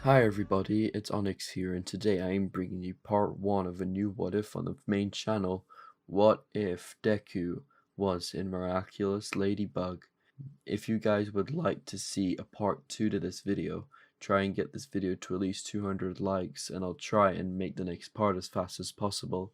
Hi everybody, it's Onyx here, and today I am bringing you part 1 of a new what if on the main channel. What if DEKU was in Miraculous Ladybug? If you guys would like to see a part 2 to this video, try and get this video to at least 200 likes, and I'll try and make the next part as fast as possible.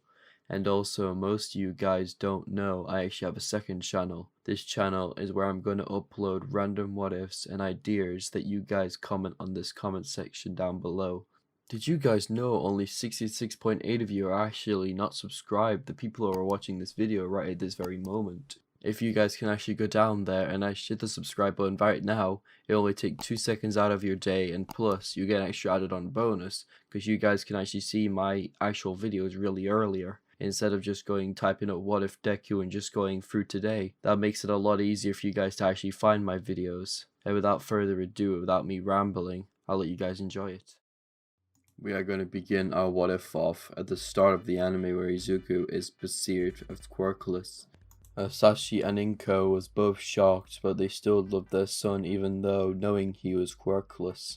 And also, most of you guys don't know I actually have a second channel. This channel is where I'm going to upload random what ifs and ideas that you guys comment on this comment section down below. Did you guys know only 66.8 of you are actually not subscribed, the people who are watching this video right at this very moment? If you guys can actually go down there and actually hit the subscribe button right now, it only takes 2 seconds out of your day, and plus you get an extra added on bonus because you guys can actually see my actual videos really earlier instead of just typing up what if DEKU and just going through today. That makes it a lot easier for you guys to actually find my videos. And without further ado, without me rambling, I'll let you guys enjoy it. We are going to begin our what if off at the start of the anime where Izuku is pursued of Quirkless. Sashi and Inko was both shocked, but they still loved their son even though knowing he was quirkless.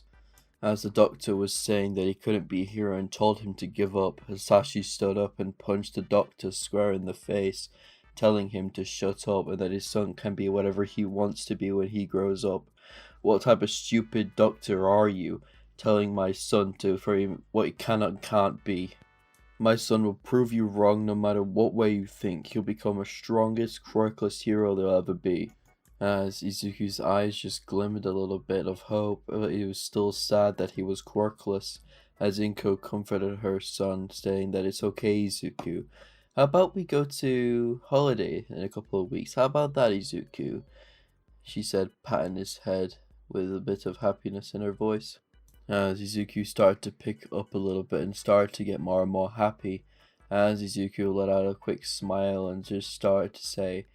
As the doctor was saying that he couldn't be here and told him to give up, Sashi stood up and punched the doctor square in the face, telling him to shut up and that his son can be whatever he wants to be when he grows up. What type of stupid doctor are you, telling my son for him what he cannot and can't be? My son will prove you wrong no matter what way you think. He'll become the strongest, quirkless hero there'll ever be. As Izuku's eyes just glimmered a little bit of hope, but he was still sad that he was quirkless, as Inko comforted her son, saying that it's okay, Izuku. How about we go to holiday in a couple of weeks? How about that, Izuku? She said, patting his head with a bit of happiness in her voice. As Izuku started to pick up a little bit and started to get more and more happy, as Izuku let out a quick smile and just started to say,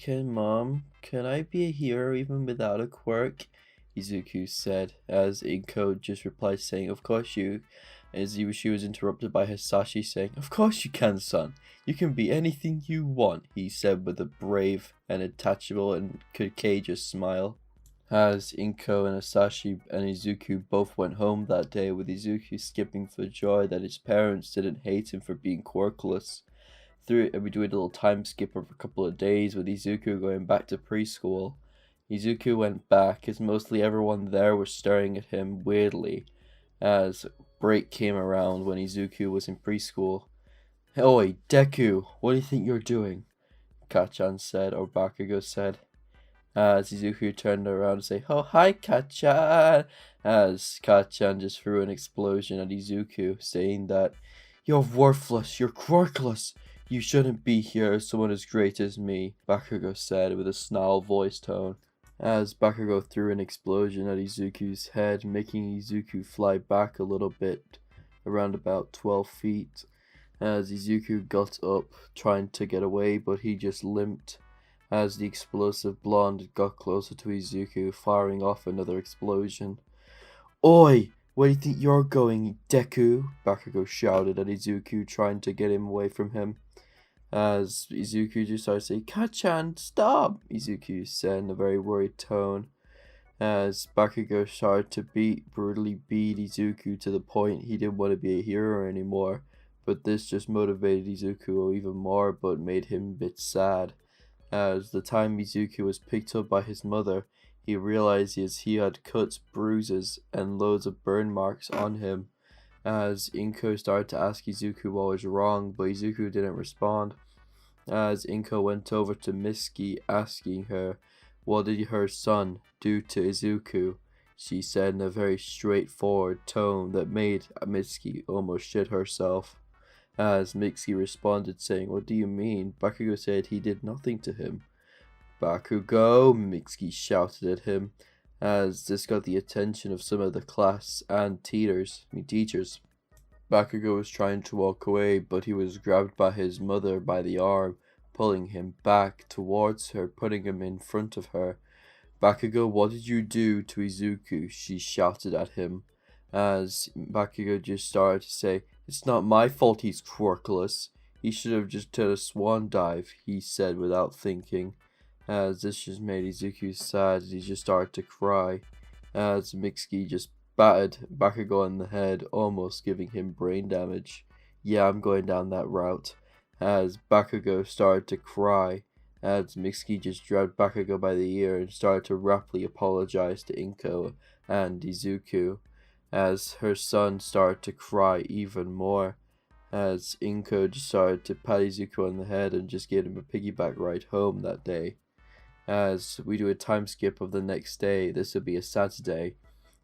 Mom, can I be a hero even without a quirk? Izuku said, as Inko just replied saying, of course you, as she was interrupted by Hisashi saying, of course you can, son. You can be anything you want, he said with a brave and attachable and contagious smile. As Inko and Hisashi and Izuku both went home that day, with Izuku skipping for joy that his parents didn't hate him for being quirkless. We do a little time skip of a couple of days with Izuku going back to preschool. Izuku went back as mostly everyone there was staring at him weirdly as break came around when Izuku was in preschool. Oi, DEKU, what do you think you're doing? Kachan said, or Bakugo said. As Izuku turned around to say, oh hi Kachan, as Kachan just threw an explosion at Izuku, saying that, you're worthless, you're quirkless, you shouldn't be here as someone as great as me, Bakugo said with a snarl voice tone, as Bakugo threw an explosion at Izuku's head, making Izuku fly back a little bit, around about 12 feet, as Izuku got up, trying to get away, but he just limped, as the explosive blonde got closer to Izuku, firing off another explosion. Oi! Where do you think you're going, DEKU? Bakugo shouted at Izuku, trying to get him away from him. As Izuku just started saying, Kachan, stop! Izuku said in a very worried tone. As Bakugo started to brutally beat Izuku to the point he didn't want to be a hero anymore. But this just motivated Izuku even more, but made him a bit sad. As the time Izuku was picked up by his mother, he realized he had cuts, bruises, and loads of burn marks on him. As Inko started to ask Izuku what was wrong, but Izuku didn't respond. As Inko went over to Mitsuki, asking her, what did her son do to Izuku? She said in a very straightforward tone that made Mitsuki almost shit herself. As Mitsuki responded saying, what do you mean? Bakugo said he did nothing to him. Bakugo, Mitsuki shouted at him, as this got the attention of some of the class and teachers. Bakugo was trying to walk away, but he was grabbed by his mother by the arm, pulling him back towards her, putting him in front of her. Bakugo, what did you do to Izuku? She shouted at him. as Bakugo just started to say, "It's not my fault he's quirkless. He should have just done a swan dive," he said without thinking, as this just made Izuku sad as he just started to cry, as Mitsuki just battered Bakugo on the head, almost giving him brain damage. Yeah, I'm going down that route. As Bakugo started to cry, as Mitsuki just grabbed Bakugo by the ear and started to rapidly apologize to Inko and Izuku, as her son started to cry even more, as Inko just started to pat Izuku on the head and just gave him a piggyback ride home that day. As we do a time skip of the next day, this would be a Saturday,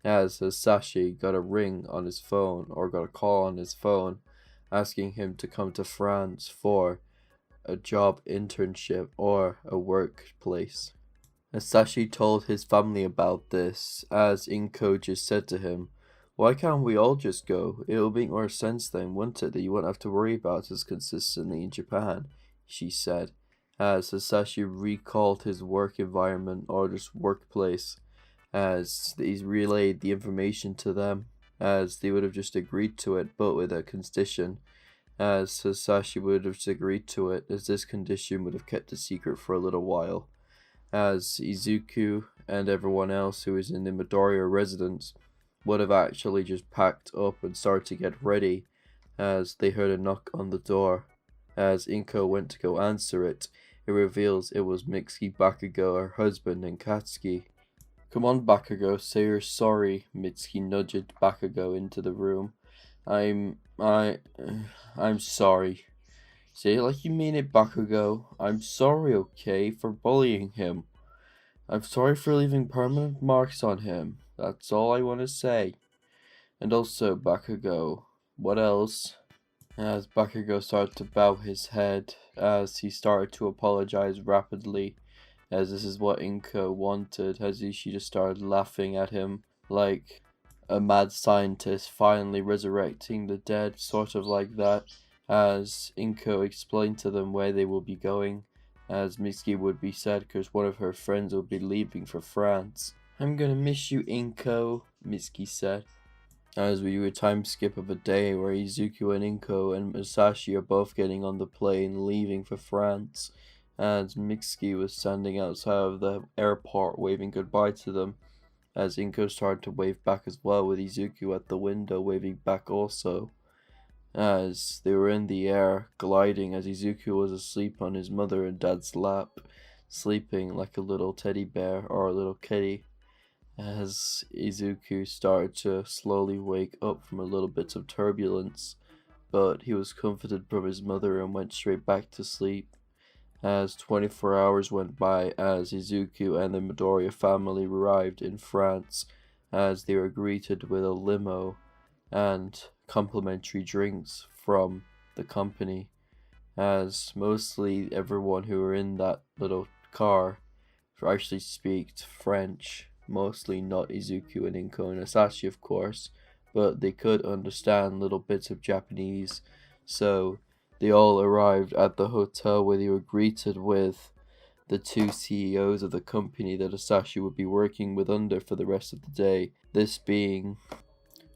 as Sashi got a ring on his phone, or got a call on his phone, asking him to come to France for a job internship or a workplace. As Sashi told his family about this, as Inko just said to him, "Why can't we all just go? It'll make more sense then, wouldn't it, that you won't have to worry about us consistently in Japan," she said, as Sashi recalled his work environment or just workplace, as he's relayed the information to them, as they would have just agreed to it, but with a condition, as Sashi would have just agreed to it, as this condition would have kept a secret for a little while, as Izuku and everyone else who was in the Midoriya residence would have actually just packed up and started to get ready, as they heard a knock on the door. As Inko went to go answer it, it reveals it was Mitsuki Bakugo, her husband, and Katsuki. "Come on, Bakugo, say you're sorry," Mitsuki nudged Bakugo into the room. I'm sorry." "Say it like you mean it, Bakugo. I'm sorry, okay, for bullying him. I'm sorry for leaving permanent marks on him. That's all I want to say. And also, Bakugo, what else?" As Bakugo started to bow his head, as he started to apologize rapidly, as this is what Inko wanted, as she just started laughing at him like a mad scientist finally resurrecting the dead, sort of like that, as Inko explained to them where they will be going, as Mitsuki would be sad because one of her friends will be leaving for France. "I'm gonna miss you, Inko," Mitsuki said. As we do a time skip of a day where Izuku and Inko and Masashi are both getting on the plane leaving for France, and Mitsuki was standing outside of the airport waving goodbye to them, as Inko started to wave back as well, with Izuku at the window waving back also, as they were in the air gliding, as Izuku was asleep on his mother and dad's lap, sleeping like a little teddy bear or a little kitty, as Izuku started to slowly wake up from a little bit of turbulence, but he was comforted from his mother and went straight back to sleep. As 24 hours went by, as Izuku and the Midoriya family arrived in France, as they were greeted with a limo and complimentary drinks from the company, as mostly everyone who were in that little car actually speak French, mostly not Izuku and Inko and Asashi, of course, but they could understand little bits of Japanese, so they all arrived at the hotel where they were greeted with the two CEOs of the company that Asashi would be working with under for the rest of the day, this being...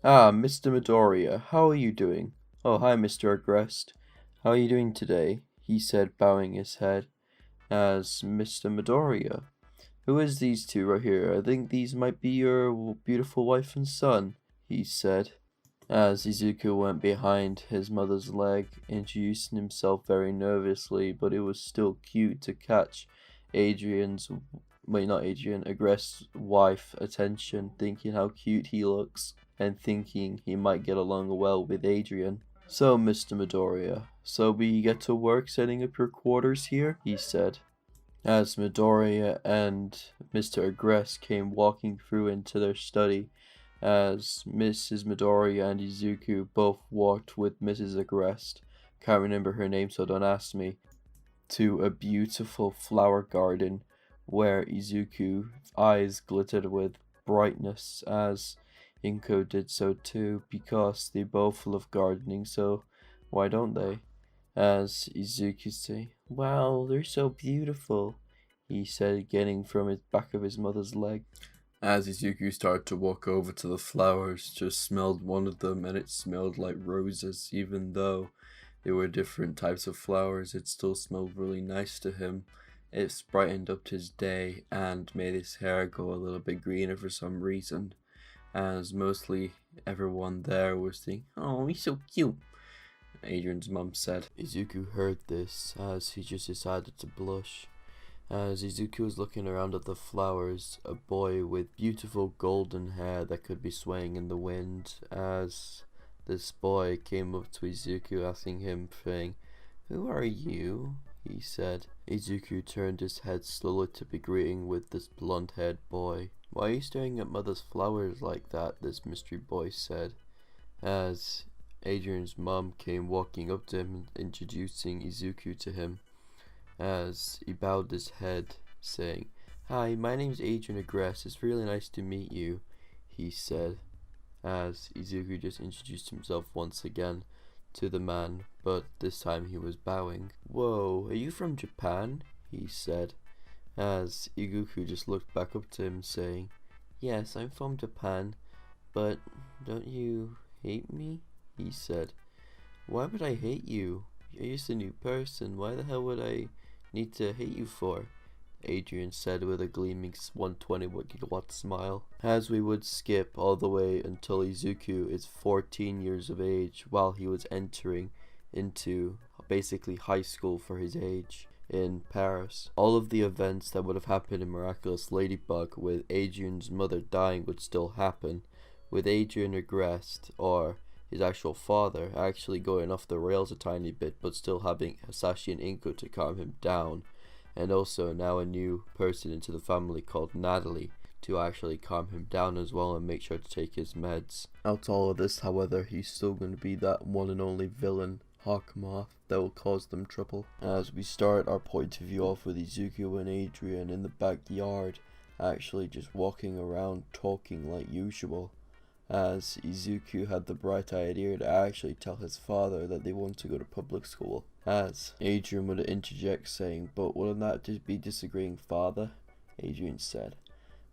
"Ah, Mr. Midoriya, how are you doing?" "Oh, hi, Mr. Agrest. How are you doing today?" he said, bowing his head, as Mr. Midoriya. "Who is these two right here? I think these might be your beautiful wife and son," he said, as Izuku went behind his mother's leg, introducing himself very nervously, but it was still cute to catch Agrest's wife attention, thinking how cute he looks, and thinking he might get along well with Adrian. "So, Mr. Midoriya, so we get to work setting up your quarters here?" he said, as Midoriya and Mr. Agrest came walking through into their study, as Mrs. Midoriya and Izuku both walked with Mrs. Agrest, can't remember her name so don't ask me, to a beautiful flower garden where Izuku's eyes glittered with brightness, as Inko did so too, because they both love gardening, so why don't they? As Izuku said, "Wow, they're so beautiful," he said, getting from the back of his mother's leg. As Izuku started to walk over to the flowers, just smelled one of them and it smelled like roses. Even though they were different types of flowers, it still smelled really nice to him. It brightened up his day and made his hair go a little bit greener for some reason, as mostly everyone there was thinking, "Oh, he's so cute," Adrian's mum said. Izuku heard this as he just decided to blush. As Izuku was looking around at the flowers, a boy with beautiful golden hair that could be swaying in the wind, as this boy came up to Izuku asking him, saying, "Who are you?" he said. Izuku turned his head slowly to be greeting with this blonde-haired boy. "Why are you staring at mother's flowers like that?" this mystery boy said, as Adrian's mom came walking up to him, introducing Izuku to him. As he bowed his head, saying, "Hi, my name's Adrian Agress. It's really nice to meet you," he said, as Izuku just introduced himself once again to the man, but this time he was bowing. "Whoa, are you from Japan?" he said, as Izuku just looked back up to him, saying, "Yes, I'm from Japan, but don't you hate me?" he said. "Why would I hate you? You're just a new person. Why the hell would I need to hate you for?" Adrian said with a gleaming 120-watt smile. As we would skip all the way until Izuku is 14 years of age, while he was entering into basically high school for his age in Paris. All of the events that would have happened in Miraculous Ladybug with Adrian's mother dying would still happen, with Adrian regressed, or his actual father actually going off the rails a tiny bit, but still having Hasashi and Inko to calm him down, and also now a new person into the family called Natalie to actually calm him down as well and make sure to take his meds. Out all of this, however, he's still going to be that one and only villain, Hawkmoth, that will cause them trouble. As we start our point of view off with Izuku and Adrian in the backyard, actually just walking around talking like usual, as Izuku had the bright idea to actually tell his father that they want to go to public school. As Adrian would interject saying, "But wouldn't that just be disagreeing, father?" Adrian said,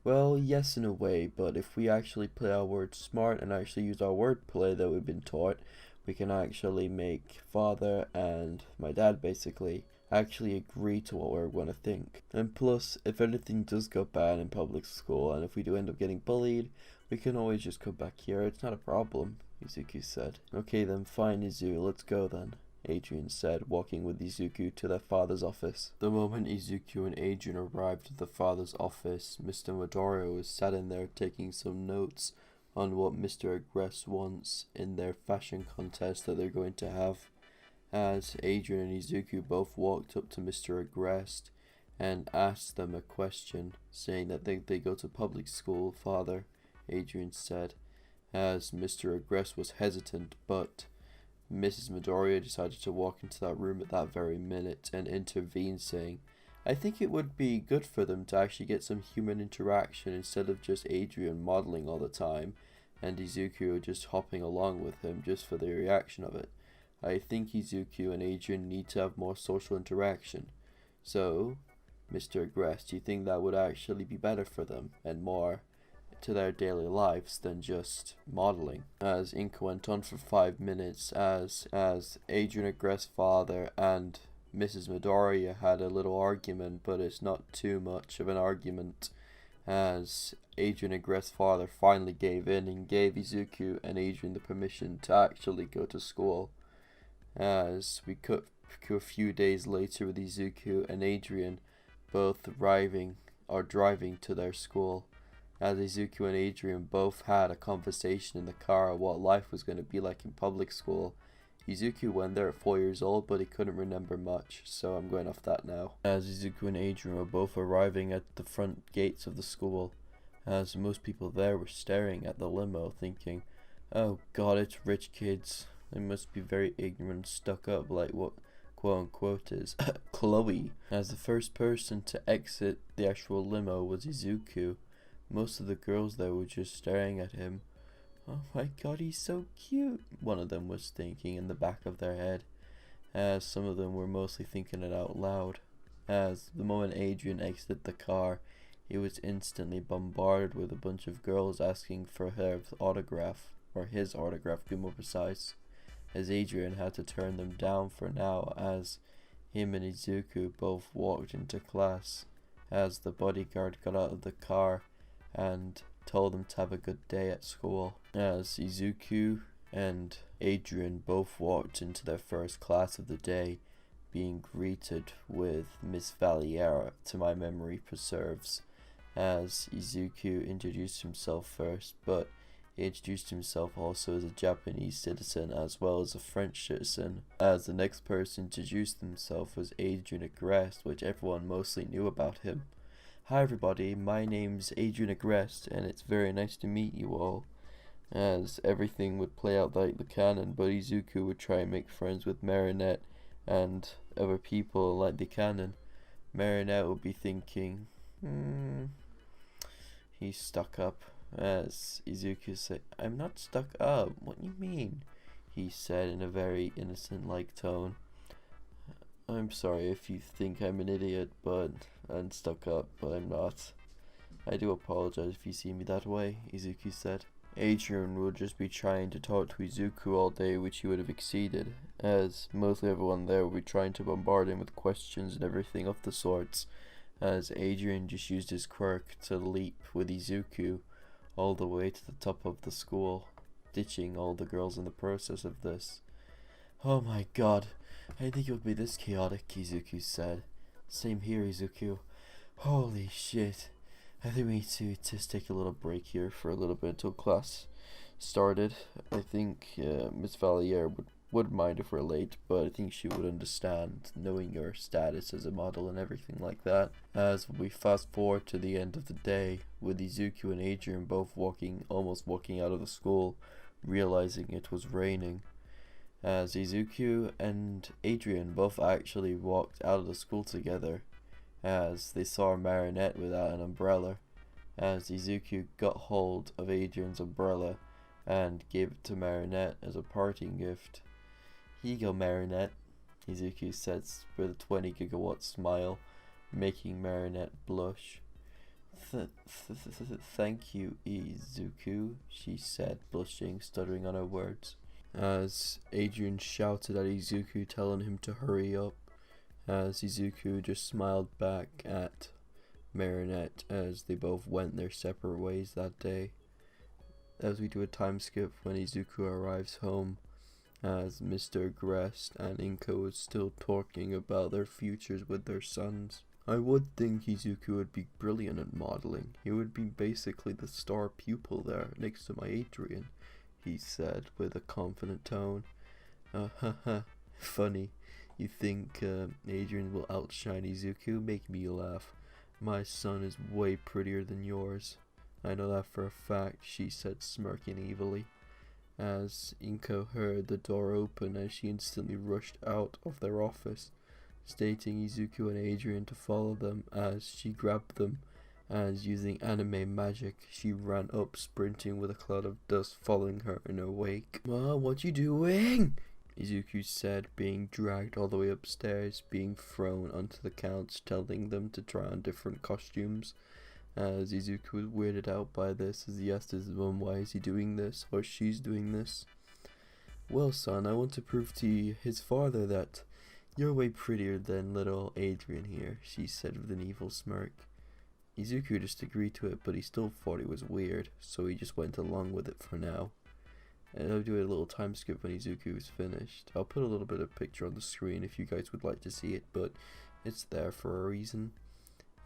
"Well, yes in a way, but if we actually play our words smart and actually use our wordplay that we've been taught, we can actually make father and my dad basically actually agree to what we're going to think. And plus, if anything does go bad in public school and if we do end up getting bullied, we can always just come back here. It's not a problem," Izuku said. "Okay then, fine Izu, let's go then," Adrian said, walking with Izuku to their father's office. The moment Izuku and Adrian arrived at the father's office, Mr. Midoriya was sat in there taking some notes on what Mr. Agress wants in their fashion contest that they're going to have. As Adrian and Izuku both walked up to Mr. Agress and asked them a question, saying that they go to public school, father, Adrian said, as Mr. Agress was hesitant, but Mrs. Midoriya decided to walk into that room at that very minute and intervene, saying, "I think it would be good for them to actually get some human interaction instead of just Adrian modeling all the time and Izuku just hopping along with him just for the reaction of it. I think Izuku and Adrian need to have more social interaction. So, Mr. Agress, do you think that would actually be better for them and more to their daily lives than just modeling?" As Inko went on for 5 minutes, as Adrian Agress' father and Mrs. Midoriya had a little argument, but it's not too much of an argument, as Adrian Agress' father finally gave in and gave Izuku and Adrian the permission to actually go to school. As we cut a few days later with Izuku and Adrian both driving to their school, as Izuku and Adrian both had a conversation in the car of what life was going to be like in public school. Izuku went there at 4 years old, but he couldn't remember much, so I'm going off that now. As Izuku and Adrian were both arriving at the front gates of the school, as most people there were staring at the limo thinking, "Oh god, it's rich kids. They must be very ignorant and stuck up like what quote-unquote is Chloe." As the first person to exit the actual limo was Izuku, most of the girls there were just staring at him. "Oh my god, he's so cute," one of them was thinking in the back of their head, as some of them were mostly thinking it out loud. As the moment Adrian exited the car, he was instantly bombarded with a bunch of girls asking for her autograph, or his autograph to be more precise, as Adrian had to turn them down for now as him and Izuku both walked into class, as the bodyguard got out of the car and told them to have a good day at school. As Izuku and Adrian both walked into their first class of the day, being greeted with Miss Valiera, to my memory preserves, as Izuku introduced himself first, but he introduced himself also as a Japanese citizen as well as a French citizen, as the next person introduced himself was Adrian Agreste, which everyone mostly knew about him. Hi everybody, my name's Adrian Agreste, and it's very nice to meet you all. As everything would play out like the canon, but Izuku would try and make friends with Marinette and other people like the canon. Marinette would be thinking, he's stuck up. As Izuku said, I'm not stuck up, what do you mean? He said in a very innocent-like tone. I'm sorry if you think I'm an idiot, but I'm stuck up, but I'm not. I do apologize if you see me that way, Izuku said. Adrian would just be trying to talk to Izuku all day, which he would have exceeded, as mostly everyone there would be trying to bombard him with questions and everything of the sorts, as Adrian just used his quirk to leap with Izuku all the way to the top of the school, ditching all the girls in the process of this. Oh my god, I didn't think it would be this chaotic, Izuku said. Same here, Izuku. Holy shit. I think we need to just take a little break here for a little bit until class started. I think Miss Valier would mind if we're late, but I think she would understand, knowing your status as a model and everything like that. As we fast forward to the end of the day, with Izuku and Adrian both almost walking out of the school, realizing it was raining. As Izuku and Adrian both actually walked out of the school together, as they saw Marinette without an umbrella, as Izuku got hold of Adrian's umbrella and gave it to Marinette as a parting gift. Here you go, Marinette, Izuku says with a 20 gigawatt smile, making Marinette blush. Thank you, Izuku, she said, blushing, stuttering on her words, as Adrian shouted at Izuku, telling him to hurry up, as Izuku just smiled back at Marinette as they both went their separate ways that day. As we do a time skip when Izuku arrives home, as Mr. Agreste and Inko is still talking about their futures with their sons. I would think Izuku would be brilliant at modeling. He would be basically the star pupil there next to my Adrian, he said with a confident tone. Haha, funny. You think Adrian will outshine Izuku? Make me laugh. My son is way prettier than yours. I know that for a fact, she said, smirking evilly. As Inko heard the door open, as she instantly rushed out of their office, stating Izuku and Adrian to follow them, as she grabbed them, as using anime magic, she ran up, sprinting with a cloud of dust following her in her wake. Mom, what you doing? Izuku said, being dragged all the way upstairs, being thrown onto the couch, telling them to try on different costumes. As Izuku was weirded out by this, as he asked his mom why is he doing this, or she's doing this. Well, son, I want to prove to his father that you're way prettier than little Adrian here, she said with an evil smirk. Izuku just agreed to it, but he still thought it was weird, so he just went along with it for now. And I'll do a little time skip when Izuku is finished. I'll put a little bit of picture on the screen if you guys would like to see it, but it's there for a reason.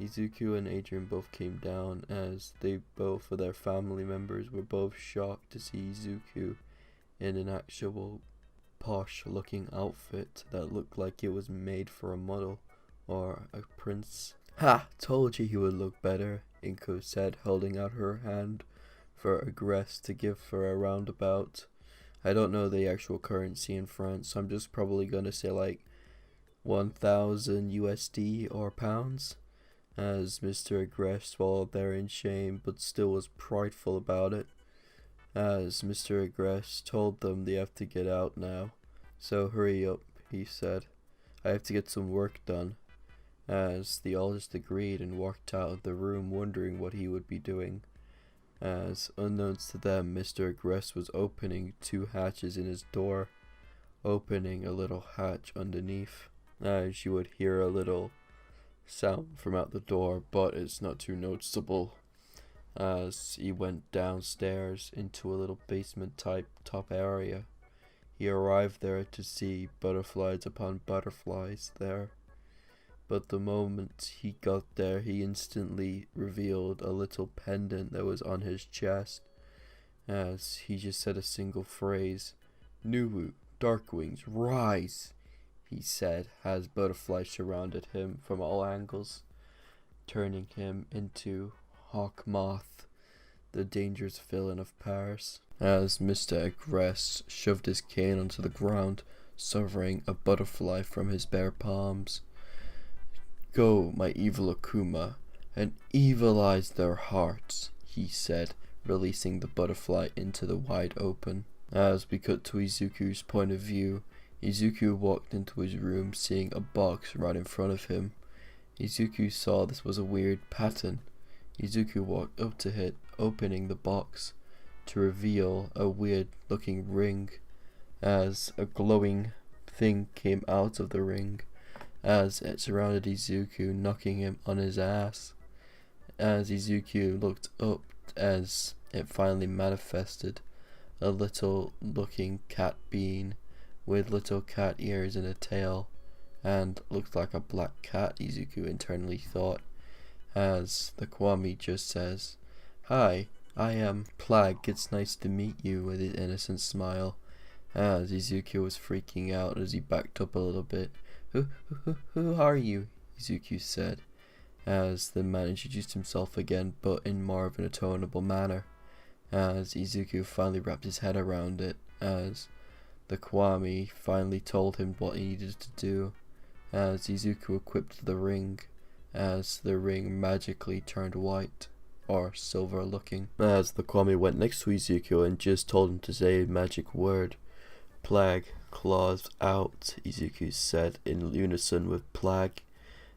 Izuku and Adrian both came down, as they both of their family members were both shocked to see Izuku in an actual posh looking outfit that looked like it was made for a model or a prince. Ha! Told you he would look better, Inko said, holding out her hand for Agreste to give for a roundabout. I don't know the actual currency in France, so I'm just probably gonna say like 1,000 USD or pounds. As Mr. Agreste swallowed there in shame, but still was prideful about it. As Mr. Agreste told them they have to get out now. So hurry up, he said. I have to get some work done. as the all just agreed and walked out of the room wondering what he would be doing, as unknowns to them Mr. Agrest was opening 2 hatches in his door, opening a little hatch underneath, as you would hear a little sound from out the door, but it's not too noticeable, as he went downstairs into a little basement type top area. He arrived there to see butterflies upon butterflies there, but the moment he got there he instantly revealed a little pendant that was on his chest, as he just said a single phrase, "Nuwu, Darkwings, rise!" he said, as butterflies surrounded him from all angles, turning him into Hawk Moth, the dangerous villain of Paris, as Mr. Agrest shoved his cane onto the ground, severing a butterfly from his bare palms. "Go, my evil Akuma, and evilize their hearts," he said, releasing the butterfly into the wide open. As we cut to Izuku's point of view, Izuku walked into his room seeing a box right in front of him. Izuku saw this was a weird pattern. Izuku walked up to it, opening the box to reveal a weird looking ring, as a glowing thing came out of the ring, as it surrounded Izuku, knocking him on his ass. As Izuku looked up, as it finally manifested, a little looking cat being with little cat ears and a tail, and looked like a black cat, Izuku internally thought, as the Kwami just says, "Hi, I am Plague, it's nice to meet you," with his innocent smile, as Izuku was freaking out as he backed up a little bit. Who are you?" Izuku said, as the man introduced himself again, but in more of an atonable manner, as Izuku finally wrapped his head around it, as the Kwami finally told him what he needed to do, as Izuku equipped the ring, as the ring magically turned white, or silver looking, as the Kwami went next to Izuku and just told him to say a magic word. "Plague, claws out," Izuku said in unison with Plague,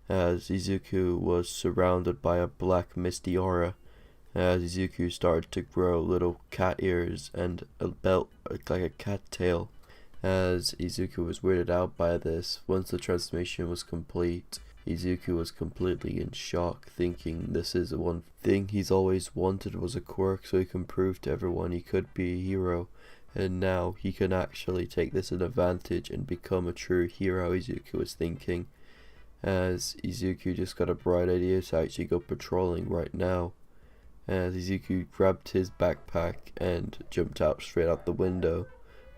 as Izuku was surrounded by a black misty aura, as Izuku started to grow little cat ears and a belt like a cat tail. As Izuku was weirded out by this, once the transformation was complete, Izuku was completely in shock, thinking this is the one thing he's always wanted was a quirk so he can prove to everyone he could be a hero, and now he can actually take this an advantage and become a true hero, Izuku was thinking, as Izuku just got a bright idea to actually go patrolling right now. As Izuku grabbed his backpack and jumped out straight out the window.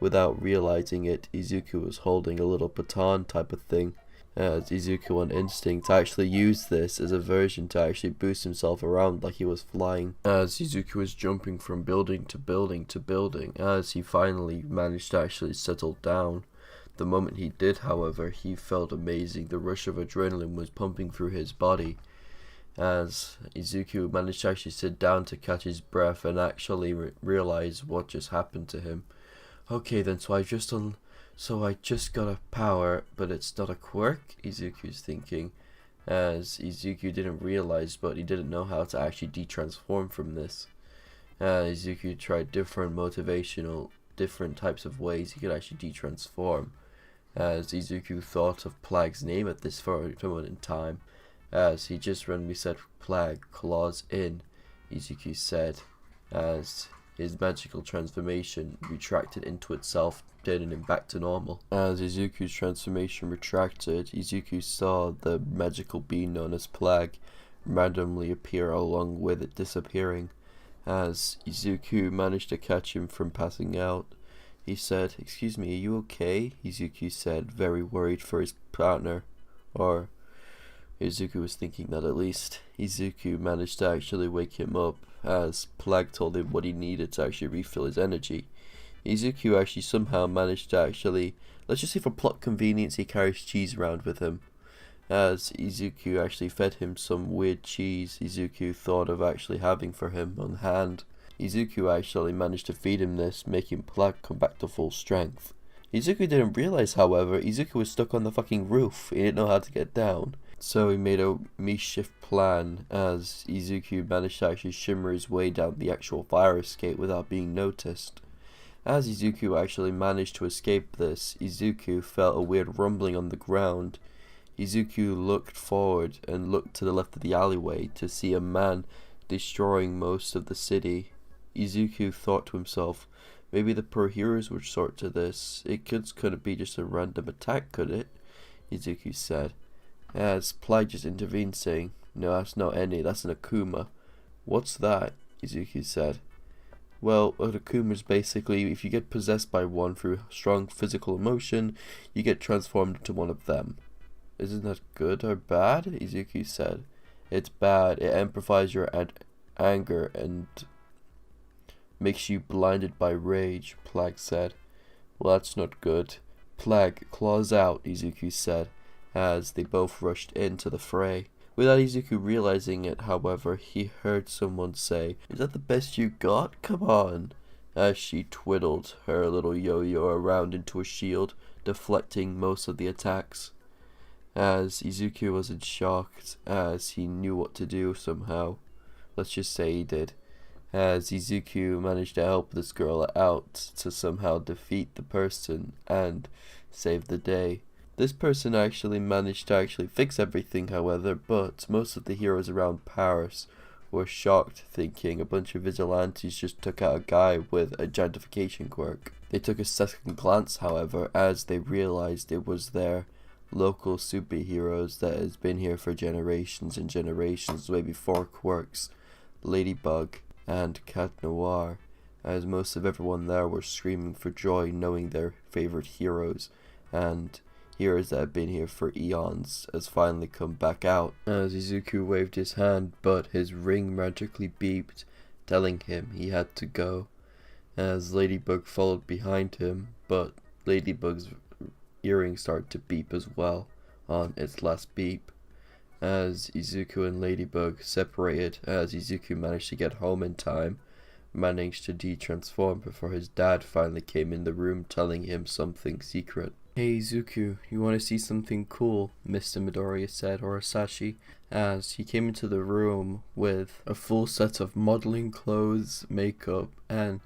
Without realizing it, Izuku was holding a little baton type of thing, as Izuku on instinct actually used this as a version to actually boost himself around like he was flying, as Izuku was jumping from building to building to building, as he finally managed to actually settle down. The moment he did, however, he felt amazing. The rush of adrenaline was pumping through his body, as Izuku managed to actually sit down to catch his breath and actually realize what just happened to him. "Okay then, so I just got a power, but it's not a quirk," Izuku's thinking, as Izuku didn't realize, but he didn't know how to actually de-transform from this. Izuku tried different types of ways he could actually de-transform, as Izuku thought of Plague's name at this moment in time, as he just randomly said, "Plague, claws in," Izuku said, as his magical transformation retracted into itself, turning him back to normal. As Izuku's transformation retracted, Izuku saw the magical being known as Plague randomly appear along with it disappearing. As Izuku managed to catch him from passing out, he said, "Excuse me, are you okay?" Izuku said, very worried for his partner, or Izuku was thinking that at least. Izuku managed to actually wake him up, as Plague told him what he needed to actually refill his energy. Izuku actually somehow managed to actually, let's just say for plot convenience, he carries cheese around with him. As Izuku actually fed him some weird cheese Izuku thought of actually having for him on hand. Izuku actually managed to feed him this, making Plague come back to full strength. Izuku didn't realize, however, Izuku was stuck on the fucking roof. He didn't know how to get down. So he made a mischief plan as Izuku managed to actually shimmer his way down the actual fire escape without being noticed. As Izuku actually managed to escape this, Izuku felt a weird rumbling on the ground. Izuku looked forward and looked to the left of the alleyway to see a man destroying most of the city. Izuku thought to himself, maybe the poor heroes would sort to this. It couldn't be just a random attack, could it? Izuku said. As Plague just intervened, saying, no, that's not any, that's an Akuma. What's that? Izuku said. Well, an Akuma is basically, if you get possessed by one through strong physical emotion, you get transformed into one of them. Isn't that good or bad? Izuku said. It's bad. It amplifies your anger and makes you blinded by rage, Plague said. Well, that's not good. Plague, claws out, Izuku said, as they both rushed into the fray. Without Izuku realizing it, however, he heard someone say, is that the best you got? Come on. As she twiddled her little yo-yo around into a shield, deflecting most of the attacks. As Izuku was in shock, as he knew what to do somehow. Let's just say he did. As Izuku managed to help this girl out to somehow defeat the person and save the day. This person actually managed to fix everything, however, but most of the heroes around Paris were shocked, thinking a bunch of vigilantes just took out a guy with a gentrification quirk. They took a second glance, however, as they realized it was their local superheroes that has been here for generations and generations, way before quirks, Ladybug and Cat Noir, as most of everyone there were screaming for joy knowing their favorite heroes and heroes that have been here for eons has finally come back out. As Izuku waved his hand, but his ring magically beeped, telling him he had to go. As Ladybug followed behind him, but Ladybug's earring started to beep as well on its last beep. As Izuku and Ladybug separated, as Izuku managed to get home in time, managed to de-transform before his dad finally came in the room telling him something secret. Hey Izuku, you want to see something cool? Mr. Midoriya said, or Sashi, as he came into the room with a full set of modeling clothes, makeup, and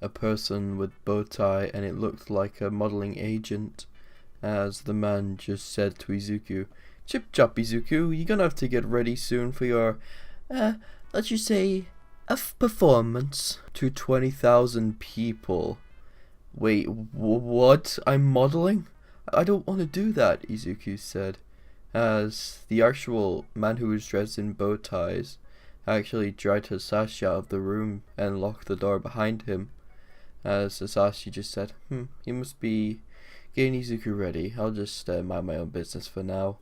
a person with bow tie, and it looked like a modeling agent. As the man just said to Izuku, Chip chop Izuku, you're gonna have to get ready soon for your, let's just say, a performance to 20,000 people. Wait, what? I'm modeling? I don't want to do that, Izuku said, as the actual man who was dressed in bow ties actually dragged Hisashi out of the room and locked the door behind him, as Hisashi just said, he must be getting Izuku ready, I'll just mind my own business for now,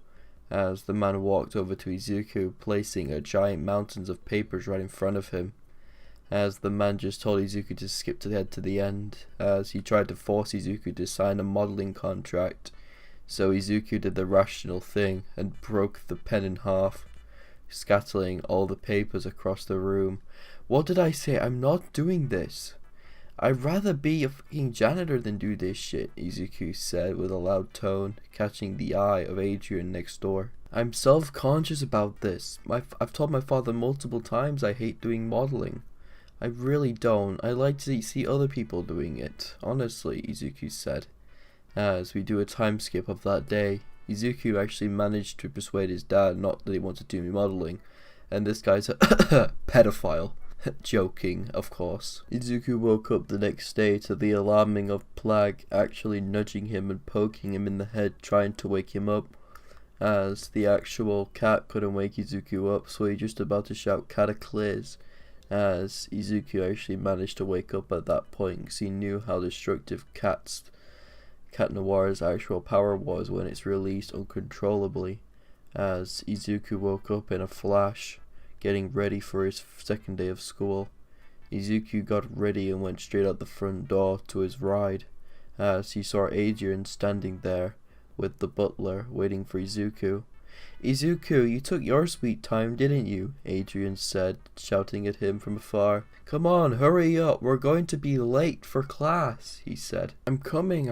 as the man walked over to Izuku, placing a giant mountains of papers right in front of him. As the man just told Izuku to skip to the end, as he tried to force Izuku to sign a modeling contract. So Izuku did the rational thing and broke the pen in half, scattering all the papers across the room. What did I say? I'm not doing this. I'd rather be a fucking janitor than do this shit, Izuku said with a loud tone, catching the eye of Adrian next door. I'm self-conscious about this. I've told my father multiple times I hate doing modeling. I really don't. I like to see other people doing it, honestly, Izuku said. As we do a time skip of that day, Izuku actually managed to persuade his dad not that he wanted to do modeling, and this guy's a pedophile. Joking, of course. Izuku woke up the next day to the alarming of Plague actually nudging him and poking him in the head, trying to wake him up. As the actual cat couldn't wake Izuku up, so he just about to shout Cataclysm. As Izuku actually managed to wake up at that point because he knew how destructive Cat Noir's actual power was when it's released uncontrollably. As Izuku woke up in a flash, getting ready for his second day of school. Izuku got ready and went straight out the front door to his ride, as he saw Adrian standing there with the butler waiting for Izuku. Izuku, you took your sweet time, didn't you? Adrian said, shouting at him from afar. Come on, hurry up, we're going to be late for class, he said. I'm coming,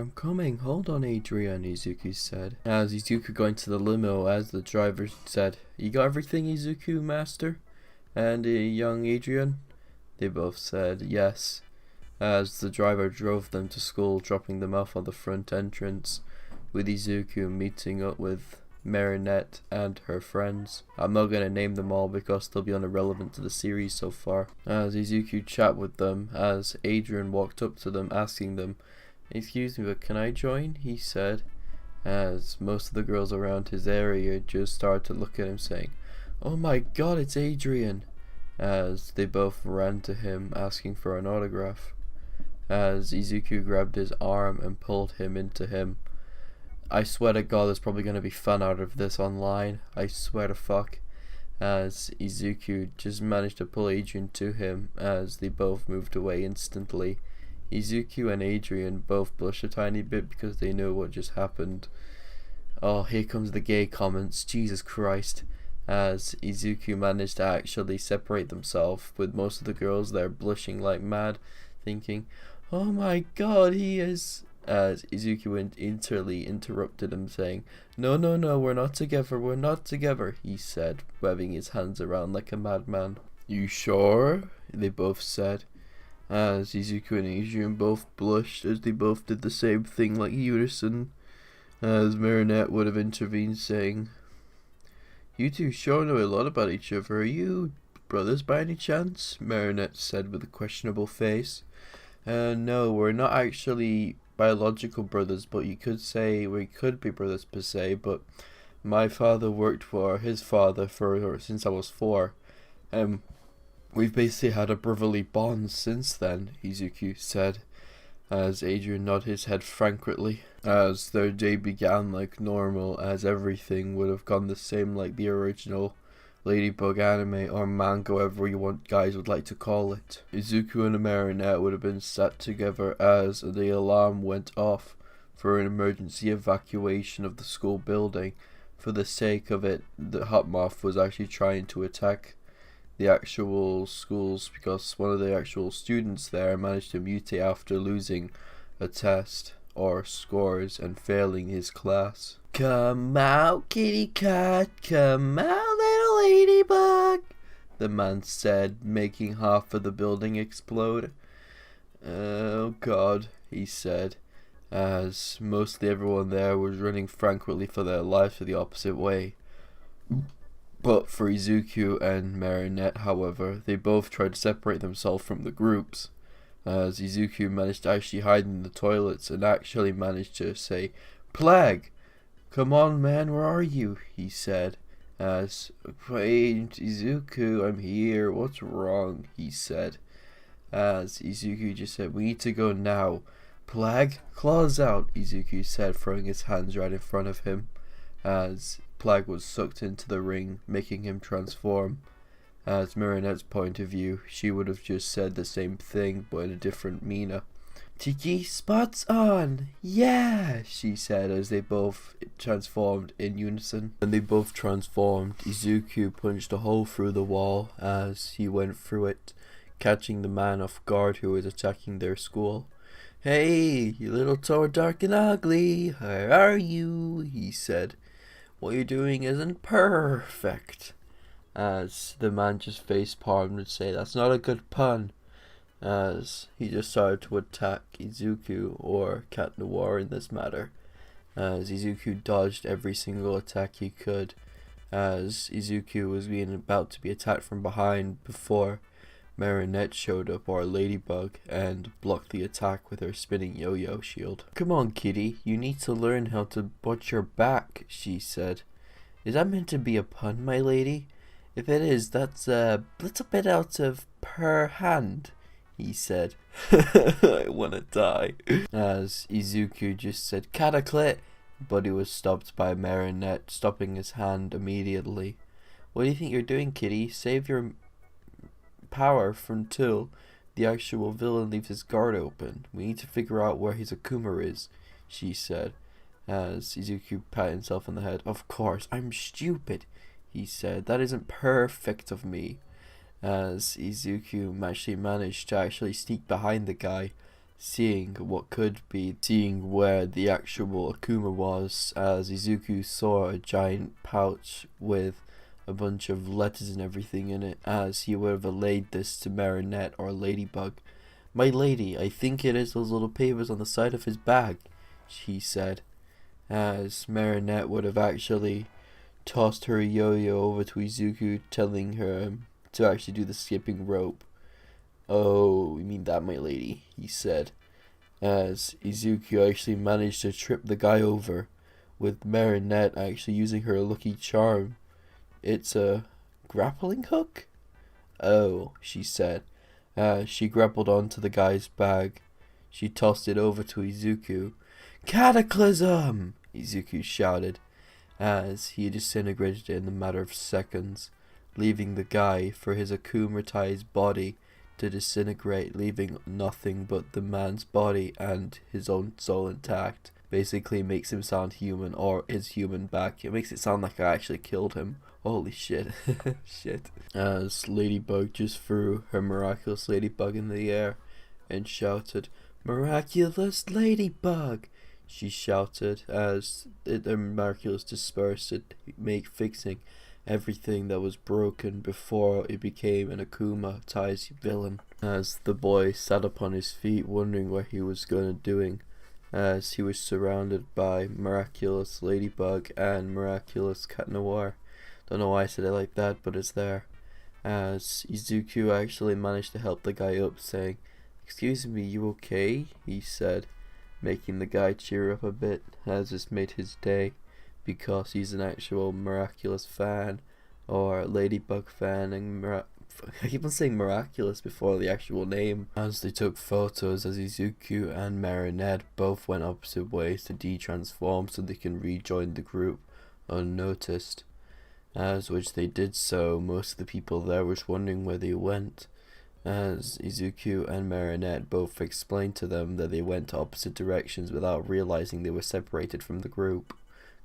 hold on, Adrian, Izuku said. As Izuku got into the limo, as the driver said, You got everything, Izuku, master? And young Adrian? They both said yes, as the driver drove them to school, dropping them off on the front entrance, with Izuku meeting up with Marinette and her friends. I'm not going to name them all because they'll be irrelevant to the series so far. As Izuku chat with them, as Adrian walked up to them asking them, Excuse me, but can I join? He said, as most of the girls around his area just started to look at him saying, Oh my god, it's Adrian! As they both ran to him asking for an autograph. As Izuku grabbed his arm and pulled him into him. I swear to God there's probably going to be fun out of this online. I swear to fuck. As Izuku just managed to pull Adrian to him as they both moved away instantly. Izuku and Adrian both blush a tiny bit because they know what just happened. Oh, here comes the gay comments. Jesus Christ. As Izuku managed to actually separate themselves, with most of the girls there blushing like mad, thinking, Oh my god, he is... As Izuku interrupted him, saying, No, we're not together, he said, waving his hands around like a madman. You sure? They both said. As Izuku and Adrian both blushed as they both did the same thing like unison. As Marinette would have intervened, saying, You two sure know a lot about each other. Are you brothers by any chance? Marinette said with a questionable face. No, we're not actually biological brothers, but you could say we could be brothers per se, but my father worked for his father since I was 4. We've basically had a brotherly bond since then, Izuku said, as Adrian nodded his head frankly. As their day began like normal, as everything would have gone the same like the original Ladybug anime or manga, whatever you want guys would like to call it. Izuku and Marinette would have been sat together as the alarm went off for an emergency evacuation of the school building. For the sake of it, the Hot Moth was actually trying to attack the actual schools because one of the actual students there managed to mutate after losing a test or scores and failing his class. Come out, kitty cat, come out, little ladybug, the man said, making half of the building explode. Oh god, he said, as mostly everyone there was running frantically for their lives the opposite way. But for Izuku and Marinette, however, they both tried to separate themselves from the groups, as Izuku managed to actually hide in the toilets and actually managed to say, Plague! Come on, man, where are you? He said, as, Wait, Izuku, I'm here, what's wrong? He said, as Izuku just said, We need to go now. Plague, claws out, Izuku said, throwing his hands right in front of him, as Plague was sucked into the ring, making him transform. As Marinette's point of view, she would have just said the same thing, but in a different meaner. Tiki, spots on! Yeah! She said as they both transformed in unison. When they both transformed, Izuku punched a hole through the wall as he went through it, catching the man off guard who was attacking their school. Hey, you little toe dark and ugly, how are you? He said. What you're doing isn't perfect. As the man just face palmed and say, That's not a good pun. As he just started to attack Izuku, or Cat Noir in this matter, as Izuku dodged every single attack he could, as Izuku was being about to be attacked from behind before Marinette showed up, or Ladybug, and blocked the attack with her spinning yo-yo shield. Come on, kitty, you need to learn how to watch your back, she said. Is that meant to be a pun, my lady? If it is, that's a little bit out of per hand, he said. I wanna die. As Izuku just said, Cataclysm, but he was stopped by Marinette, stopping his hand immediately. What do you think you're doing, kitty? Save your power until the actual villain leaves his guard open. We need to figure out where his Akuma is, she said. as Izuku pat himself on the head. Of course, I'm stupid, he said. That isn't perfect of me. As Izuku actually managed to sneak behind the guy, seeing where the actual Akuma was, as Izuku saw a giant pouch with a bunch of letters and everything in it, as he would have relayed this to Marinette or Ladybug. My lady, I think it is those little papers on the side of his bag, she said, as Marinette would have actually tossed her yo-yo over to Izuku, telling her to actually do the skipping rope. Oh, you mean that, my lady, he said, as Izuku actually managed to trip the guy over, with Marinette actually using her lucky charm. It's a grappling hook? Oh, she said, as she grappled onto the guy's bag. She tossed it over to Izuku. Cataclysm! Izuku shouted, as he disintegrated in a matter of seconds, leaving the guy for his akumatized body to disintegrate, leaving nothing but the man's body and his own soul intact. Basically makes him sound human, or is human back. It makes it sound like I actually killed him. Holy shit. Shit. As Ladybug just threw her Miraculous Ladybug in the air and shouted, Miraculous Ladybug! She shouted as the Miraculous dispersed it, fixing everything that was broken before it became an Akuma-tized villain. As the boy sat upon his feet, wondering what he was doing, as he was surrounded by Miraculous Ladybug and Miraculous Cat Noir. Don't know why I said it like that, but it's there. As Izuku actually managed to help the guy up, saying, Excuse me, you okay? He said, making the guy cheer up a bit, as this made his day, because he's an actual Miraculous fan, or Ladybug fan, and I keep on saying Miraculous before the actual name. As they took photos, as Izuku and Marinette both went opposite ways to de-transform so they can rejoin the group unnoticed. As which they did so, most of the people there was wondering where they went, as Izuku and Marinette both explained to them that they went opposite directions without realizing they were separated from the group,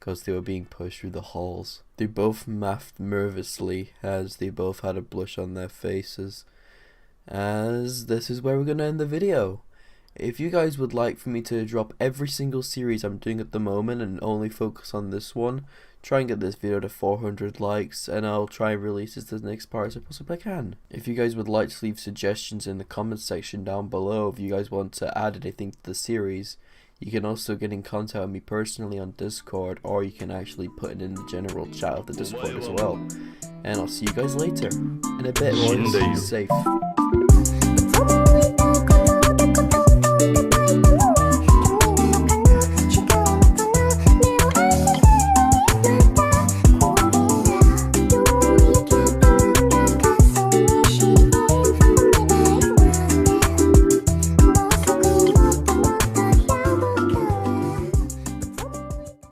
because they were being pushed through the halls. They both laughed nervously, as they both had a blush on their faces. As this is where we're going to end the video. If you guys would like for me to drop every single series I'm doing at the moment and only focus on this one, try and get this video to 400 likes, and I'll try and release this as next part as I possibly can. If you guys would like to leave suggestions in the comments section down below, if you guys want to add anything to the series, you can also get in contact with me personally on Discord, or you can actually put it in the general chat of the Discord as well. And I'll see you guys later. In a bit, boys. Safe.